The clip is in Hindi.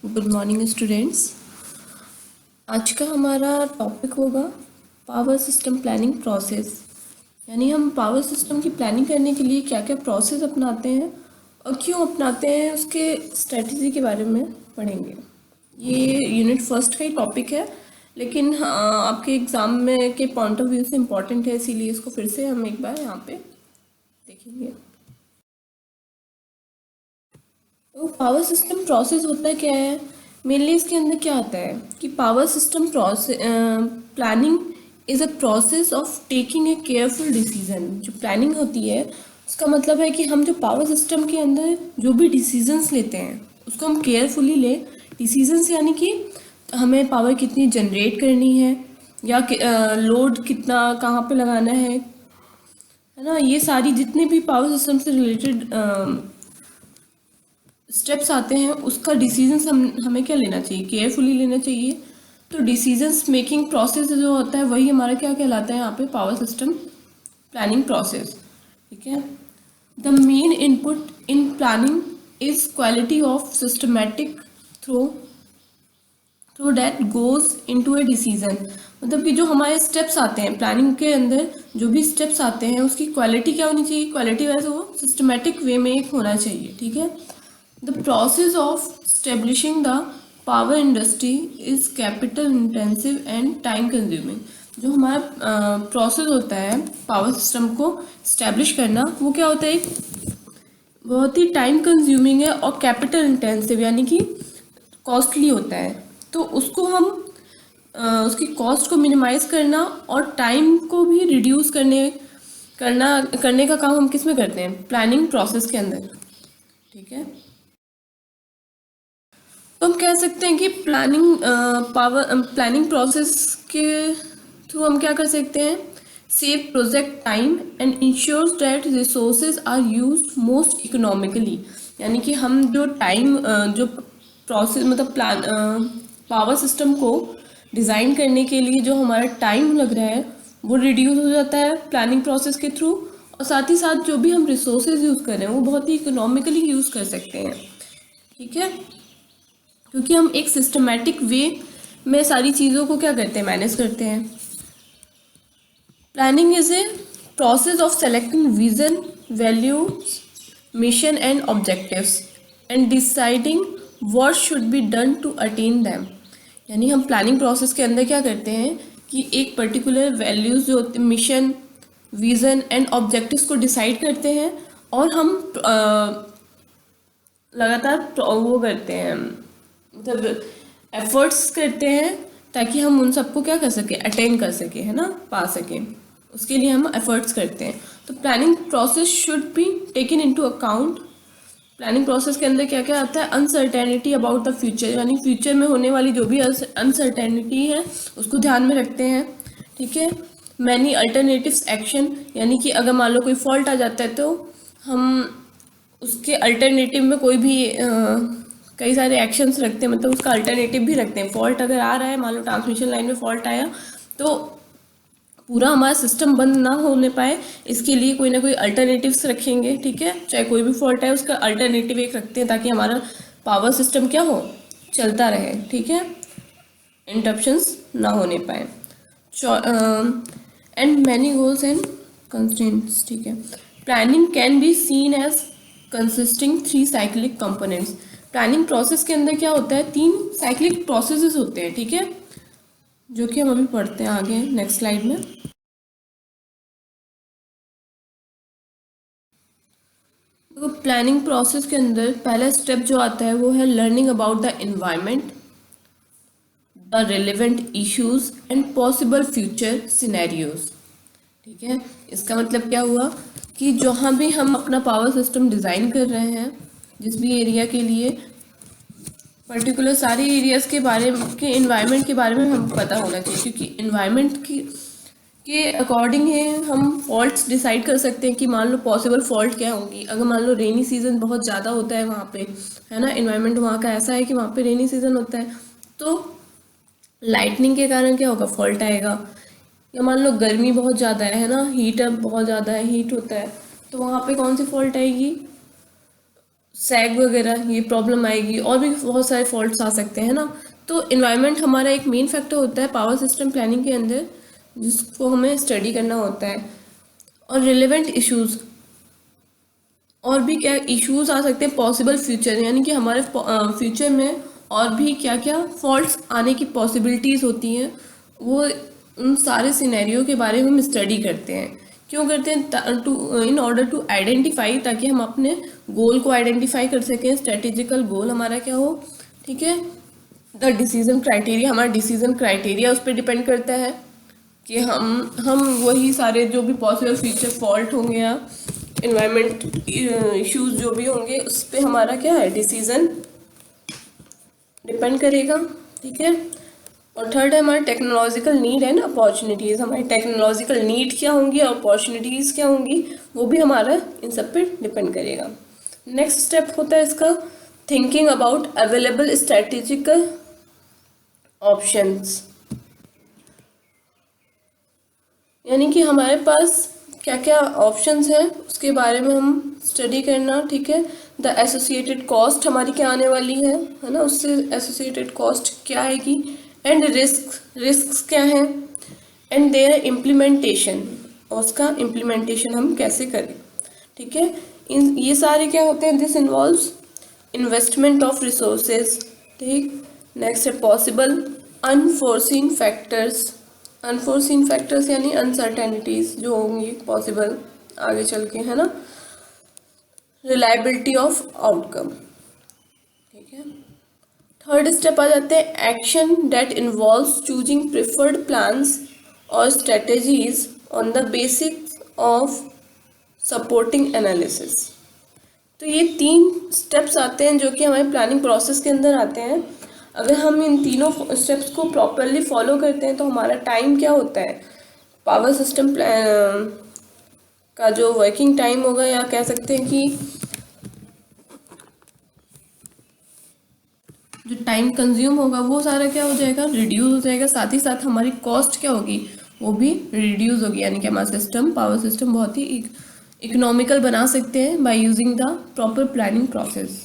Good morning students. आज का हमारा टॉपिक होगा पावर सिस्टम प्लानिंग प्रोसेस। यानी हम पावर सिस्टम की प्लानिंग करने के लिए क्या क्या प्रोसेस अपनाते हैं और क्यों अपनाते हैं, उसके स्ट्रेटजी के बारे में पढ़ेंगे। ये यूनिट फर्स्ट का ही टॉपिक है, लेकिन आपके एग्ज़ाम में के पॉइंट ऑफ व्यू से इम्पॉर्टेंट है, इसीलिए इसको फिर से हम एक बार यहाँ पे देखेंगे। तो पावर सिस्टम प्रोसेस होता क्या है, मेनली इसके अंदर क्या आता है कि power system process planning is a process of taking a careful decision. जो प्लानिंग होती है उसका मतलब है कि हम जो पावर सिस्टम के अंदर जो भी डिसीजंस लेते हैं उसको हम केयरफुली लें। डिसीजंस यानी कि हमें पावर कितनी जनरेट करनी है या लोड कितना कहाँ पे लगाना है ना, ये सारी जितने भी पावर सिस्टम से रिलेटेड स्टेप्स आते हैं उसका डिसीजंस हमें क्या लेना चाहिए, केयरफुली लेना चाहिए। तो डिसीजंस मेकिंग प्रोसेस जो होता है वही हमारा क्या कहलाता है यहाँ पे, पावर सिस्टम प्लानिंग प्रोसेस। ठीक है। The main input in planning is quality of systematic through through that goes into a decision. मतलब कि जो हमारे स्टेप्स आते हैं प्लानिंग के अंदर, जो भी स्टेप्स आते हैं उसकी क्वालिटी क्या होनी चाहिए, क्वालिटी वैसे वो सिस्टमेटिक वे में एक होना चाहिए। ठीक है। The process of establishing the power industry is capital intensive and time consuming। जो हमारा प्रोसेस होता है पावर सिस्टम को इस्टेब्लिश करना, वो क्या होता है, बहुत ही टाइम कंज्यूमिंग है और कैपिटल इंटेंसिव यानी कि कॉस्टली होता है। तो उसको हम उसकी कॉस्ट को मिनिमाइज करना और टाइम को भी रिड्यूस करने का काम हम किस में करते हैं, प्लानिंग प्रोसेस के अंदर। ठीक है। तो हम कह सकते हैं कि प्लानिंग प्रोसेस के थ्रू हम क्या कर सकते हैं, save project time and ensures that resources are used most economically. यानी कि हम जो टाइम जो प्रोसेस मतलब पावर सिस्टम को डिज़ाइन करने के लिए जो हमारा टाइम लग रहा है वो रिड्यूस हो जाता है प्लानिंग प्रोसेस के थ्रू, और साथ ही साथ जो भी हम रिसोर्सेज यूज़ कर रहे हैं वो बहुत ही इकोनॉमिकली यूज़ कर सकते हैं। ठीक है। क्योंकि हम एक सिस्टमेटिक वे में सारी चीज़ों को क्या करते हैं, मैनेज करते हैं। Planning is a process of selecting vision, values, mission and objectives and deciding what should be done to attain them. यानी हम प्लानिंग प्रोसेस के अंदर क्या करते हैं कि एक पर्टिकुलर वैल्यूज जो होते हैं, मिशन, विजन एंड ऑब्जेक्टिव्स को डिसाइड करते हैं और हम लगातार वो करते हैं, मतलब एफर्ट्स करते हैं ताकि हम उन सबको क्या कर सके, अटेन कर सके, है ना, पा सकें। उसके लिए हम एफर्ट्स करते हैं। तो planning process should be taken into account. Planning process के अंदर क्या क्या आता है, अनसर्टेनिटी अबाउट द फ्यूचर, यानी फ्यूचर में होने वाली जो भी अनसर्टेनिटी है उसको ध्यान में रखते हैं। ठीक है। मैनी अल्टरनेटिव्स एक्शन, यानी कि अगर मान लो कोई फॉल्ट आ जाता है तो हम उसके अल्टरनेटिव में कोई भी कई सारे एक्शंस रखते हैं, मतलब उसका अल्टरनेटिव भी रखते हैं। फॉल्ट अगर आ रहा है, मान लो ट्रांसमिशन लाइन में फॉल्ट आया तो पूरा हमारा सिस्टम बंद ना होने पाए, इसके लिए कोई ना कोई अल्टरनेटिव्स रखेंगे। ठीक है। चाहे कोई भी फॉल्ट है उसका अल्टरनेटिव एक रखते हैं ताकि हमारा पावर सिस्टम क्या हो, चलता रहे। ठीक है, इंटरप्शंस ना होने पाए। And many goals and constraints. ठीक है। Planning can be seen as consisting 3 cyclic components. Planning process के अंदर क्या होता है, 3 साइक्लिक प्रोसेसेस होते हैं। ठीक है, जो कि हम अभी पढ़ते हैं आगे नेक्स्ट स्लाइड में। तो प्लानिंग प्रोसेस के अंदर पहला स्टेप जो आता है वो है learning about the environment, the relevant issues and possible future scenarios. ठीक है। इसका मतलब क्या हुआ कि जहाँ भी हम अपना पावर सिस्टम डिज़ाइन कर रहे हैं, जिस भी एरिया के लिए, पर्टिकुलर सारे एरियाज़ के बारे में, के इन्वायरमेंट के बारे में हमको पता होना चाहिए, क्योंकि इन्वायरमेंट के अकॉर्डिंग है हम फॉल्ट्स डिसाइड कर सकते हैं कि मान लो पॉसिबल फॉल्ट क्या होंगी। अगर मान लो रेनी सीजन बहुत ज़्यादा होता है वहाँ पे, है ना, इन्वायरमेंट वहाँ का ऐसा है कि वहाँ पे रेनी सीजन होता है, तो लाइटनिंग के कारण क्या होगा, फॉल्ट आएगा। या मान लो गर्मी बहुत ज़्यादा है ना, हीट अब बहुत ज़्यादा है, हीट होता है, तो वहाँ पे कौन सी फॉल्ट आएगी, सैग वगैरह ये प्रॉब्लम आएगी, और भी बहुत सारे फॉल्ट्स आ सकते हैं ना। तो इन्वायरमेंट हमारा एक मेन फैक्टर होता है पावर सिस्टम प्लानिंग के अंदर, जिसको हमें स्टडी करना होता है। और रिलेवेंट इश्यूज, और भी क्या इश्यूज आ सकते हैं पॉसिबल फ्यूचर, यानी कि हमारे फ्यूचर में और भी क्या क्या फॉल्ट्स आने की पॉसिबिलिटीज़ होती हैं, वो उन सारे सिनेरियो के बारे में हम स्टडी करते हैं। क्यों करते हैं? To in order to identify, ताकि हम अपने गोल को आइडेंटिफाई कर सकें, स्ट्रेटेजिकल गोल हमारा क्या हो, ठीक है। द डिसीजन क्राइटेरिया, हमारा डिसीजन क्राइटेरिया उस पर डिपेंड करता है कि हम वही सारे जो भी पॉसिबल फ्यूचर फॉल्ट होंगे या इन्वायरमेंट इश्यूज जो भी होंगे, उस पर हमारा क्या है, डिसीजन डिपेंड करेगा, ठीक है। और थर्ड है हमारा टेक्नोलॉजिकल नीड है ना, अपॉर्चुनिटीज़। हमारी टेक्नोलॉजिकल नीड क्या होंगी, अपॉर्चुनिटीज़ क्या होंगी, वो भी हमारा इन सब पे डिपेंड करेगा। नेक्स्ट स्टेप होता है इसका thinking about available strategical options, यानी कि हमारे पास क्या क्या ऑप्शंस हैं उसके बारे में हम स्टडी करना, ठीक है। द एसोसिएटेड कॉस्ट हमारी क्या आने वाली है ना, उससे एसोसिएटेड कॉस्ट क्या आएगी, एंड रिस्क क्या है, एंड देयर इम्प्लीमेंटेशन, और उसका इम्प्लीमेंटेशन हम कैसे करें, ठीक है। ये सारे क्या होते हैं, this involves investment of resources, ठीक। नेक्स्ट है possible unforeseen factors, unforeseen factors यानी अनसर्टेनिटीज जो होंगी पॉसिबल आगे चल के, है ना। रिलायबिलिटी ऑफ आउटकम, ठीक है। थर्ड स्टेप आ जाते हैं action that involves choosing preferred plans और strategies on the basis of supporting analysis. तो ये 3 स्टेप्स आते हैं जो कि हमारे प्लानिंग प्रोसेस के अंदर आते हैं। अगर हम इन तीनों स्टेप्स को प्रॉपरली फॉलो करते हैं तो हमारा टाइम क्या होता है, पावर सिस्टम का जो वर्किंग टाइम होगा, या कह सकते हैं कि जो टाइम कंज्यूम होगा वो सारा क्या हो जाएगा, रिड्यूस हो जाएगा। साथ ही साथ हमारी कॉस्ट क्या होगी, वो भी रिड्यूस होगी, यानी कि हमारा सिस्टम, पावर सिस्टम बहुत ही इकोनॉमिकल बना सकते हैं by using the proper planning process.